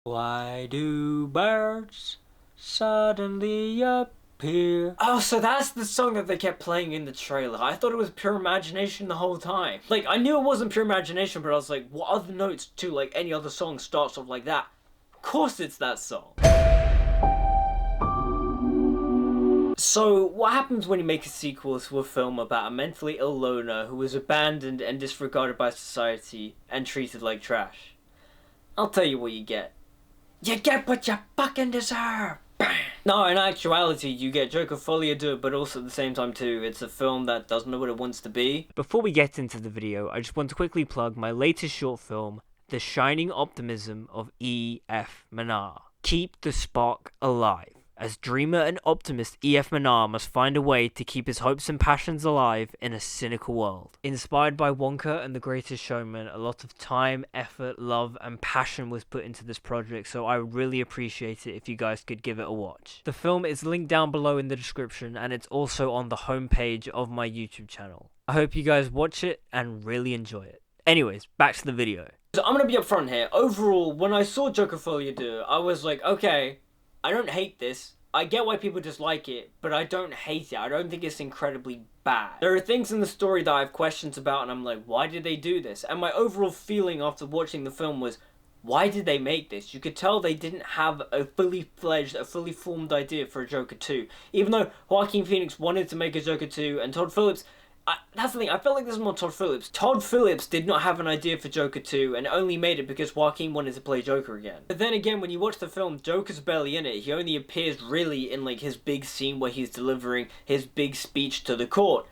Why do birds suddenly appear? Oh, so that's the song that they kept playing in the trailer. I thought it was pure imagination the whole time. Like, I knew it wasn't pure imagination, but I was like, what other notes to, like, any other song starts off like that? Of course it's that song. So, what happens when you make a sequel to a film about a mentally ill loner who was abandoned and disregarded by society and treated like trash? I'll tell you what you get. You get what you fucking deserve! Bang! No, in actuality, you get Joker Folie, Deux, but also at the same time too, it's a film that doesn't know what it wants to be. Before we get into the video, I just want to quickly plug my latest short film, The Shining Optimism of E.F. Manar. Keep the spark alive. As dreamer and optimist E.F. Manar must find a way to keep his hopes and passions alive in a cynical world. Inspired by Wonka and The Greatest Showman, a lot of time, effort, love, and passion was put into this project, so I would really appreciate it if you guys could give it a watch. The film is linked down below in the description, and it's also on the homepage of my YouTube channel. I hope you guys watch it and really enjoy it. Anyways, back to the video. So I'm gonna be upfront here. Overall, when I saw Joker Folie, Deux, I was like, okay, I don't hate this. I get why people dislike it, but I don't hate it. I don't think it's incredibly bad. There are things in the story that I have questions about, and I'm like, why did they do this? And my overall feeling after watching the film was, why did they make this? You could tell they didn't have a fully fledged, a fully formed idea for a Joker 2. Even though Joaquin Phoenix wanted to make a Joker 2, and Todd Phillips, that's the thing, I felt like this is more Todd Phillips. Todd Phillips did not have an idea for Joker 2 and only made it because Joaquin wanted to play Joker again. But then again, when you watch the film, Joker's barely in it. He only appears really in like his big scene where he's delivering his big speech to the court.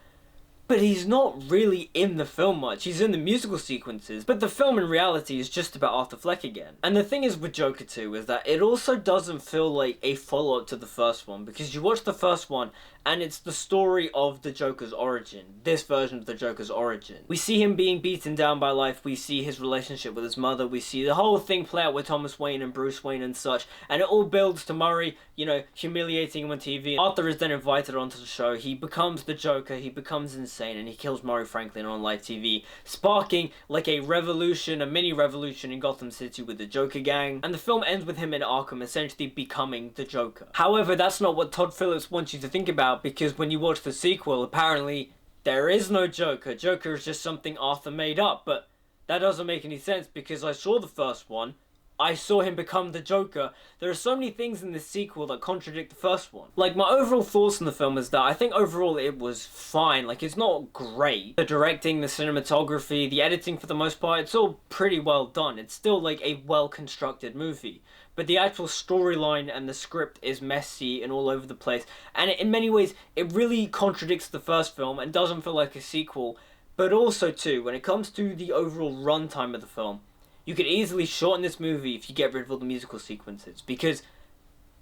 But he's not really in the film much. He's in the musical sequences. But the film in reality is just about Arthur Fleck again. And the thing is with Joker 2 is that it also doesn't feel like a follow-up to the first one. Because you watch the first one and it's the story of the Joker's origin. This version of the Joker's origin. We see him being beaten down by life. We see his relationship with his mother. We see the whole thing play out with Thomas Wayne and Bruce Wayne and such. And it all builds to Murray, you know, humiliating him on TV. Arthur is then invited onto the show. He becomes the Joker. He becomes insane. And he kills Murray Franklin on live TV. Sparking like a revolution, a mini revolution in Gotham City with the Joker gang. And the film ends with him in Arkham essentially becoming the Joker. However, that's not what Todd Phillips wants you to think about. Because when you watch the sequel, apparently there is no Joker. Joker is just something Arthur made up, but that doesn't make any sense because I saw the first one. I saw him become the Joker. There are so many things in this sequel that contradict the first one. Like, my overall thoughts on the film is that I think overall it was fine. Like, it's not great. The directing, the cinematography, the editing for the most part, it's all pretty well done. It's still like a well-constructed movie. But the actual storyline and the script is messy and all over the place. And in many ways, it really contradicts the first film and doesn't feel like a sequel. But also, too, when it comes to the overall runtime of the film, you could easily shorten this movie if you get rid of all the musical sequences. Because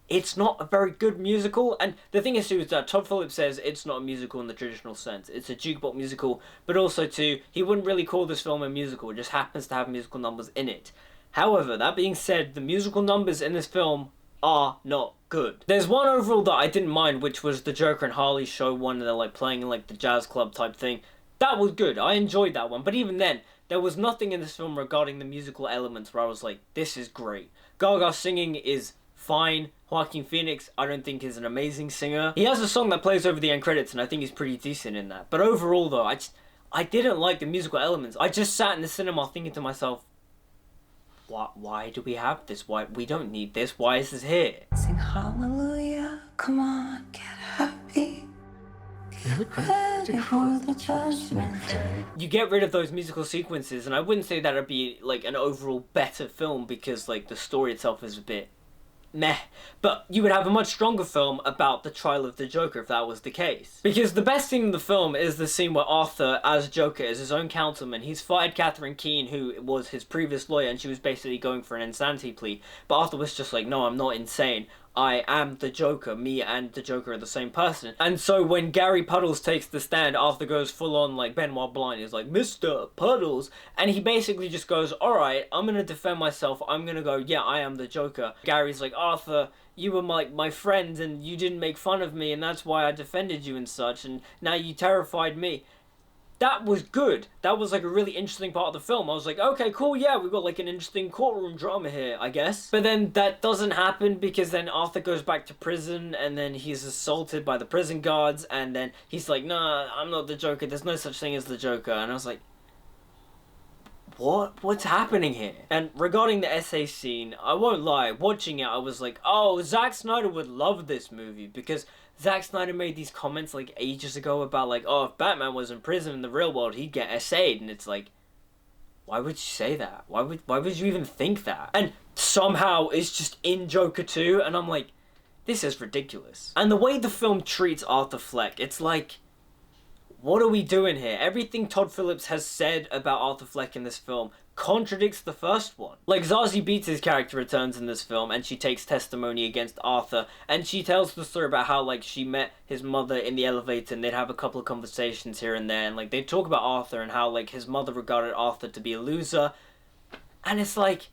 it's not a very good musical. And the thing is, too, is that Todd Phillips says it's not a musical in the traditional sense. It's a jukebox musical. But also, too, he wouldn't really call this film a musical. It just happens to have musical numbers in it. However, that being said, the musical numbers in this film are not good. There's one overall that I didn't mind, which was the Joker and Harley show one, and they're like playing in like the jazz club type thing. That was good. I enjoyed that one. But even then, there was nothing in this film regarding the musical elements where I was like, this is great. Gaga singing is fine. Joaquin Phoenix, I don't think is an amazing singer. He has a song that plays over the end credits, and I think he's pretty decent in that. But overall, though, I didn't like the musical elements. I just sat in the cinema thinking to myself, why do we have this? Why we don't need this? Why is this here? Sing hallelujah, come on, get happy. Get ready for the judgment day. You get rid of those musical sequences, and I wouldn't say that would be like an overall better film because like the story itself is a bit meh, but you would have a much stronger film about the trial of the Joker if that was the case. Because the best scene in the film is the scene where Arthur, as Joker, is his own councilman. He's fired Catherine Keen, who was his previous lawyer, and she was basically going for an insanity plea. But Arthur was just like, no, I'm not insane. I am the Joker. Me and the Joker are the same person. And so when Gary Puddles takes the stand, Arthur goes full on like Benoit Blanc. He's like, Mr. Puddles. And he basically just goes, alright, I'm gonna defend myself. I'm gonna go, yeah, I am the Joker. Gary's like, Arthur, you were my friend and you didn't make fun of me and that's why I defended you and such. And now you terrified me. that was good. That was like a really interesting part of the film. I was like, okay, cool, yeah, we've got like an interesting courtroom drama here, I guess. But then that doesn't happen because then Arthur goes back to prison and then he's assaulted by the prison guards and then he's like, nah, I'm not the Joker, there's no such thing as the Joker. And I was like, what's happening here? And regarding the essay scene, I won't lie, watching it I was like, oh, Zack Snyder would love this movie, because Zack Snyder made these comments like ages ago about like, oh, if Batman was in prison in the real world he'd get essayed, and it's like, why would you say that? Why would you even think that? And somehow it's just in Joker 2, and I'm like, this is ridiculous. And the way the film treats Arthur Fleck, it's like, what are we doing here? Everything Todd Phillips has said about Arthur Fleck in this film contradicts the first one. Like, Zazie Beetz' character returns in this film and she takes testimony against Arthur, and she tells the story about how, like, she met his mother in the elevator and they'd have a couple of conversations here and there, and, like, they'd talk about Arthur and how, like, his mother regarded Arthur to be a loser. And it's like,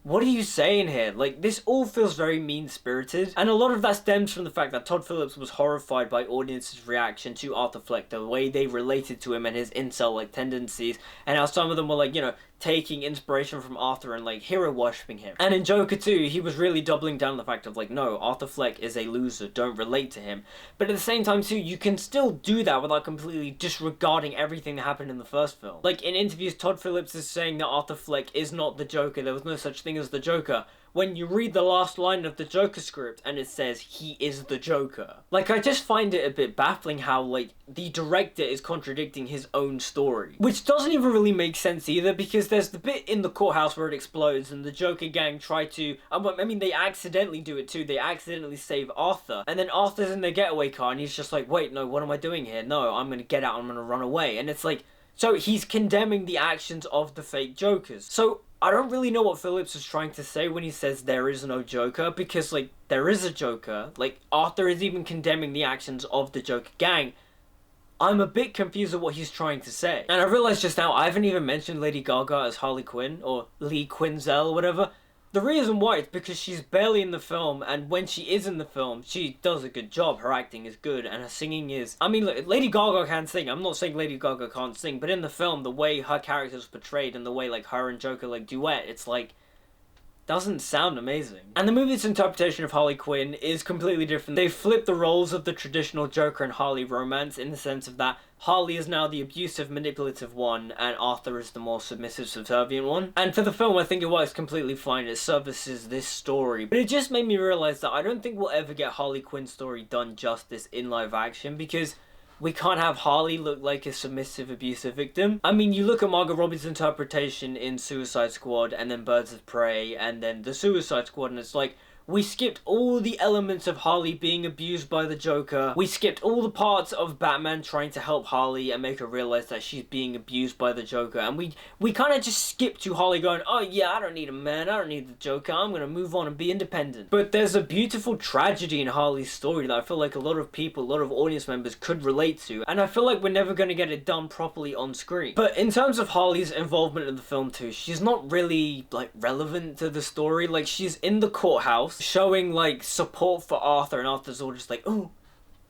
what are you saying here? Like, this all feels very mean-spirited, and a lot of that stems from the fact that Todd Phillips was horrified by audiences' reaction to Arthur Fleck, the way they related to him and his incel-like tendencies, and how some of them were, like, you know, taking inspiration from Arthur and, like, hero-worshipping him. And in Joker 2, he was really doubling down on the fact of, like, no, Arthur Fleck is a loser, don't relate to him. But at the same time, too, you can still do that without completely disregarding everything that happened in the first film. Like, in interviews, Todd Phillips is saying that Arthur Fleck is not the Joker, there was no such thing as the Joker, when you read the last line of the Joker script and it says he is the Joker. Like, I just find it a bit baffling how, like, the director is contradicting his own story. Which doesn't even really make sense either, because there's the bit in the courthouse where it explodes and the Joker gang try to, I mean, they accidentally do it too, they accidentally save Arthur, and then Arthur's in the getaway car and he's just like, wait, no, what am I doing here? No, I'm gonna get out, I'm gonna run away. And it's like, so he's condemning the actions of the fake Jokers. So I don't really know what Phillips is trying to say when he says there is no Joker, because, like, there is a Joker. Like, Arthur is even condemning the actions of the Joker gang. I'm a bit confused at what he's trying to say. And I realized just now, I haven't even mentioned Lady Gaga as Harley Quinn, or Lee Quinzel, or whatever. The reason why is because she's barely in the film, and when she is in the film, she does a good job. Her acting is good, and her singing is... I mean, look, Lady Gaga can sing. I'm not saying Lady Gaga can't sing, but in the film, the way her character is portrayed and the way, like, her and Joker, like, duet, it's like, doesn't sound amazing. And the movie's interpretation of Harley Quinn is completely different. They flip the roles of the traditional Joker and Harley romance in the sense of that Harley is now the abusive, manipulative one, and Arthur is the more submissive, subservient one. And for the film, I think it works completely fine. It services this story. But it just made me realize that I don't think we'll ever get Harley Quinn's story done justice in live action, because we can't have Harley look like a submissive, abusive victim. I mean, you look at Margot Robbie's interpretation in Suicide Squad, and then Birds of Prey, and then the Suicide Squad, and it's like, we skipped all the elements of Harley being abused by the Joker. We skipped all the parts of Batman trying to help Harley and make her realize that she's being abused by the Joker. And we kind of just skipped to Harley going, oh yeah, I don't need a man, I don't need the Joker, I'm gonna move on and be independent. But there's a beautiful tragedy in Harley's story that I feel like a lot of people, a lot of audience members could relate to. And I feel like we're never gonna get it done properly on screen. But in terms of Harley's involvement in the film too, she's not really, like, relevant to the story. Like, she's in the courthouse, showing, like, support for Arthur, and Arthur's all just like, oh,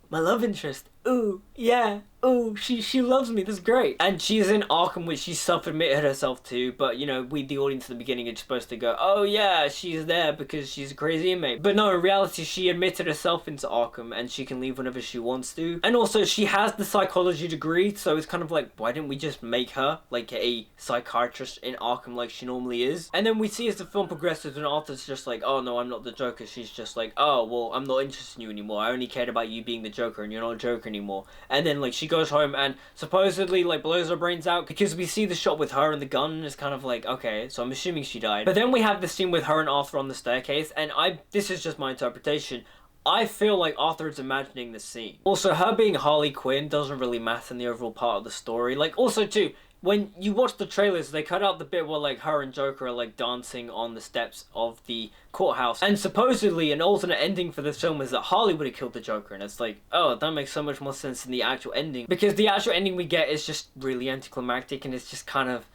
my love interest, ooh, yeah, ooh, she loves me, that's great. And she's in Arkham, which she's self-admitted herself to, but, you know, we, the audience at the beginning, are supposed to go, oh yeah, she's there because she's a crazy inmate. But no, in reality, she admitted herself into Arkham, and she can leave whenever she wants to. And also, she has the psychology degree, so it's kind of like, why didn't we just make her, like, a psychiatrist in Arkham like she normally is? And then we see as the film progresses, and Arthur's just like, oh no, I'm not the Joker. She's just like, oh, well, I'm not interested in you anymore. I only cared about you being the Joker, and you're not a Joker anymore. And then, like, she goes home and supposedly, like, blows her brains out, because we see the shot with her and the gun, and it's kind of like, okay, so I'm assuming she died. But then we have the scene with her and Arthur on the staircase, and this is just my interpretation, I feel like Arthur is imagining the scene. Also, her being Harley Quinn doesn't really matter in the overall part of the story. Like, also too, when you watch the trailers, they cut out the bit where, like, her and Joker are, like, dancing on the steps of the courthouse. And supposedly, an alternate ending for this film is that Harley would have killed the Joker. And it's like, oh, that makes so much more sense than the actual ending. Because the actual ending we get is just really anticlimactic, and it's just kind of,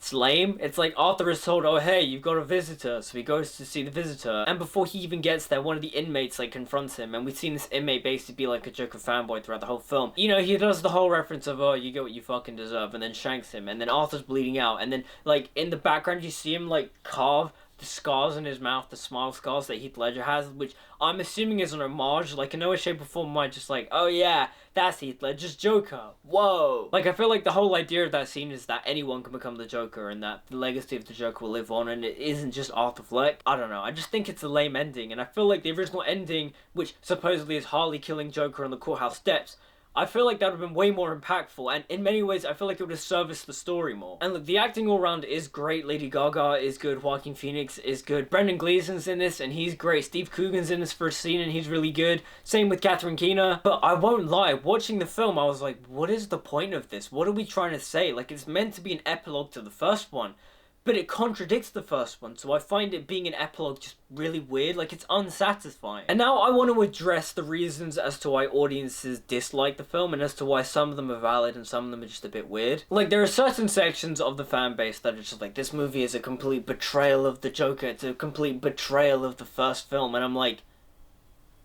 It's lame. It's like Arthur is told, oh hey, you've got a visitor, so he goes to see the visitor, and before he even gets there, one of the inmates like confronts him, and we've seen this inmate basically be like a Joker fanboy throughout the whole film. You know, he does the whole reference of, oh, you get what you fucking deserve, and then shanks him, and then Arthur's bleeding out, and then like in the background you see him like carve the scars in his mouth, the smile scars that Heath Ledger has, which I'm assuming is an homage. Like, in no way, shape, or form am I just like, oh yeah, that's Heath Ledger's Joker. Whoa. Like, I feel like the whole idea of that scene is that anyone can become the Joker, and that the legacy of the Joker will live on, and it isn't just Arthur Fleck. I don't know, I just think it's a lame ending, and I feel like the original ending, which supposedly is Harley killing Joker on the courthouse steps, I feel like that would have been way more impactful, and in many ways I feel like it would have serviced the story more. And look, the acting all around is great. Lady Gaga is good, Joaquin Phoenix is good, Brendan Gleeson's in this and he's great, Steve Coogan's in this first scene and he's really good, same with Catherine Keener. But I won't lie, watching the film I was like, what is the point of this? What are we trying to say? Like, it's meant to be an epilogue to the first one, but it contradicts the first one, so I find it being an epilogue just really weird, like it's unsatisfying. And now I want to address the reasons as to why audiences dislike the film, and as to why some of them are valid and some of them are just a bit weird. Like, there are certain sections of the fan base that are just like, this movie is a complete betrayal of the Joker, it's a complete betrayal of the first film, and I'm like,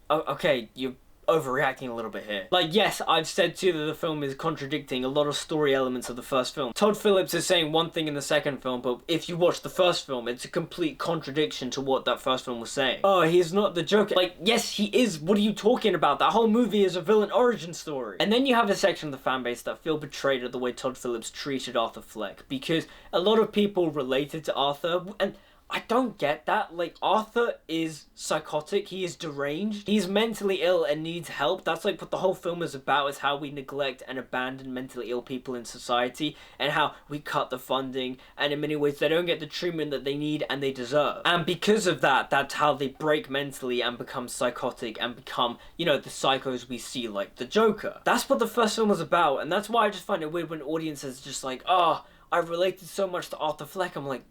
oh, okay, you're overreacting a little bit here. Like, yes, I've said too that the film is contradicting a lot of story elements of the first film. Todd Phillips is saying one thing in the second film, but if you watch the first film, it's a complete contradiction to what that first film was saying. Oh, he's not the Joker. Like, yes, he is. What are you talking about? That whole movie is a villain origin story. And then you have a section of the fan base that feel betrayed at the way Todd Phillips treated Arthur Fleck, because a lot of people related to Arthur, and I don't get that. Like, Arthur is psychotic, he is deranged, he's mentally ill and needs help. That's like what the whole film is about, is how we neglect and abandon mentally ill people in society, and how we cut the funding, and in many ways they don't get the treatment that they need and they deserve. And because of that, that's how they break mentally and become psychotic and become, you know, the psychos we see like the Joker. That's what the first film was about, and that's why I just find it weird when audiences just like, oh, I related so much to Arthur Fleck. I'm like,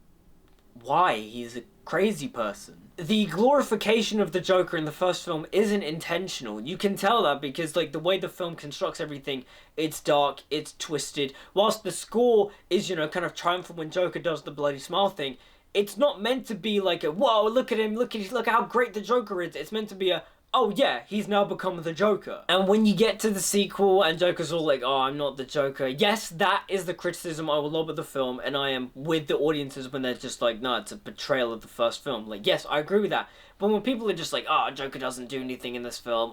why? He's a crazy person. The glorification of the Joker in the first film isn't intentional. You can tell that because, like, the way the film constructs everything, it's dark, it's twisted. Whilst the score is, you know, kind of triumphant when Joker does the bloody smile thing, it's not meant to be like a, whoa, look at him, look how great the Joker is. It's meant to be a, oh yeah, he's now become the Joker. And when you get to the sequel and Joker's all like, oh, I'm not the Joker, yes, that is the criticism I will lob at the film, and I am with the audiences when they're just like, no, it's a betrayal of the first film. Like, yes, I agree with that. But when people are just like, oh, Joker doesn't do anything in this film,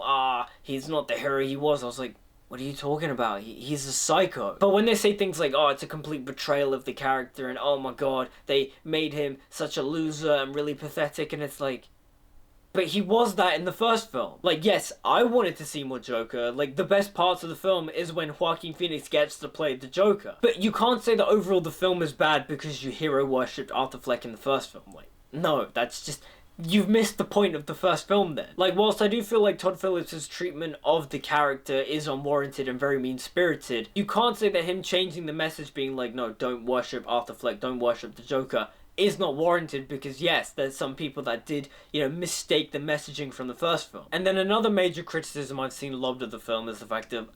he's not the hero he was, I was like, what are you talking about? He's a psycho. But when they say things like, oh, it's a complete betrayal of the character, and oh my god, they made him such a loser and really pathetic, and it's like, but he was that in the first film. Like, yes, I wanted to see more Joker. Like, the best parts of the film is when Joaquin Phoenix gets to play the Joker. But you can't say that overall the film is bad because you hero worshipped Arthur Fleck in the first film. Like, no, that's just, you've missed the point of the first film then. Like, whilst I do feel like Todd Phillips' treatment of the character is unwarranted and very mean-spirited, you can't say that him changing the message being like, no, don't worship Arthur Fleck, don't worship the Joker, is not warranted, because yes, there's some people that did, you know, mistake the messaging from the first film. And then another major criticism I've seen lobbed at the film is the fact of,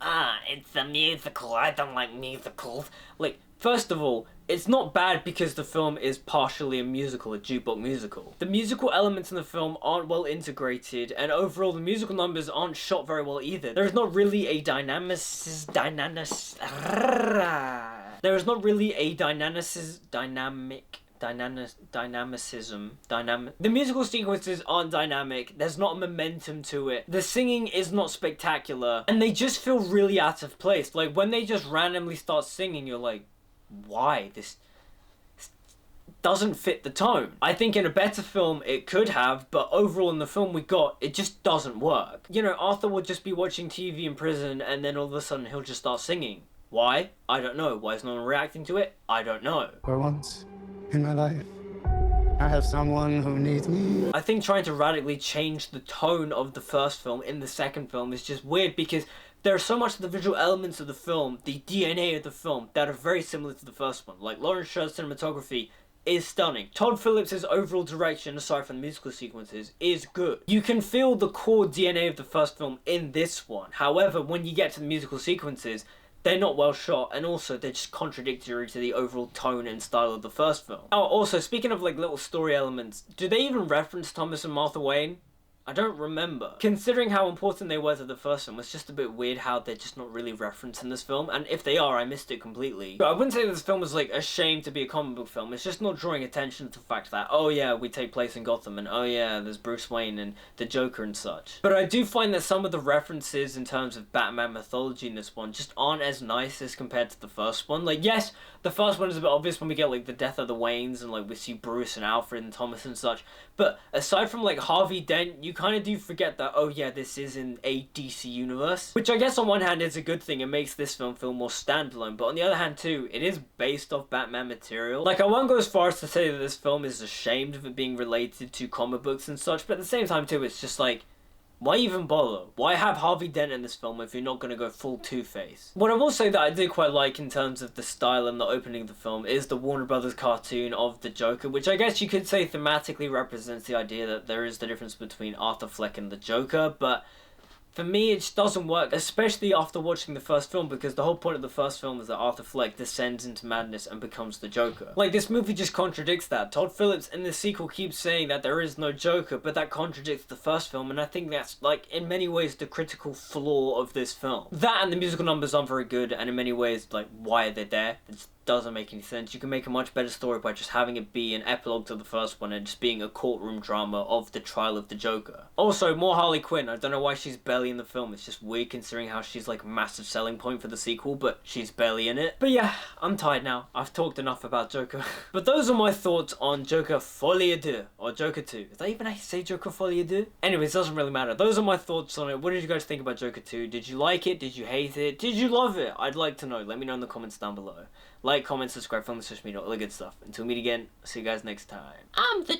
it's a musical, I don't like musicals. Like, first of all, it's not bad because the film is partially a musical, a jukebox musical. The musical elements in the film aren't well integrated, and overall the musical numbers aren't shot very well either. There is not really a dynamicism. The musical sequences aren't dynamic, there's not a momentum to it, the singing is not spectacular, and they just feel really out of place. Like, when they just randomly start singing, you're like, why? This doesn't fit the tone. I think in a better film it could have, but overall in the film we got, it just doesn't work. You know, Arthur will just be watching TV in prison and then all of a sudden he'll just start singing. Why? I don't know. Why is no one reacting to it? I don't know. For once in my life, I have someone who needs me. I think trying to radically change the tone of the first film in the second film is just weird, because there are so much of the visual elements of the film, the DNA of the film, that are very similar to the first one. Like, Lawrence Sherr's cinematography is stunning. Todd Phillips' overall direction, aside from the musical sequences, is good. You can feel the core DNA of the first film in this one. However, when you get to the musical sequences, they're not well shot, and also they're just contradictory to the overall tone and style of the first film. Oh, also, speaking of like little story elements, do they even reference Thomas and Martha Wayne? I don't remember. Considering how important they were to the first film, it's just a bit weird how they're just not really referenced in this film, and if they are, I missed it completely. But I wouldn't say this film is like ashamed to be a comic book film, it's just not drawing attention to the fact that, oh yeah, we take place in Gotham, and oh yeah, there's Bruce Wayne and the Joker and such. But I do find that some of the references in terms of Batman mythology in this one just aren't as nice as compared to the first one. Like, yes, the first one is a bit obvious when we get like the death of the Waynes, and like we see Bruce and Alfred and Thomas and such, but aside from like Harvey Dent, you kind of do forget that, oh yeah, this is in a DC universe. Which I guess on one hand is a good thing, it makes this film feel more standalone, but on the other hand too, it is based off Batman material. Like, I won't go as far as to say that this film is ashamed of it being related to comic books and such, but at the same time too, it's just like, why even bother? Why have Harvey Dent in this film if you're not going to go full Two-Face? What I will say that I did quite like in terms of the style and the opening of the film is the Warner Brothers cartoon of the Joker, which I guess you could say thematically represents the idea that there is the difference between Arthur Fleck and the Joker, but for me, it just doesn't work, especially after watching the first film, because the whole point of the first film is that Arthur Fleck descends into madness and becomes the Joker. Like, this movie just contradicts that. Todd Phillips in the sequel keeps saying that there is no Joker, but that contradicts the first film, and I think that's, like, in many ways the critical flaw of this film. That and the musical numbers aren't very good, and in many ways, like, why are they there? It's doesn't make any sense. You can make a much better story by just having it be an epilogue to the first one and just being a courtroom drama of the trial of the Joker. Also, more Harley Quinn. I don't know why she's barely in the film. It's just weird considering how she's like a massive selling point for the sequel, but she's barely in it. But yeah, I'm tired now. I've talked enough about Joker. But those are my thoughts on Joker Folie Deux, or Joker 2. Is that even how you say Joker Folie Deux? Anyways, it doesn't really matter. Those are my thoughts on it. What did you guys think about Joker 2? Did you like it? Did you hate it? Did you love it? I'd like to know. Let me know in the comments down below. Like, comment, subscribe, follow me on social media, all the good stuff. Until we meet again, see you guys next time. I'm the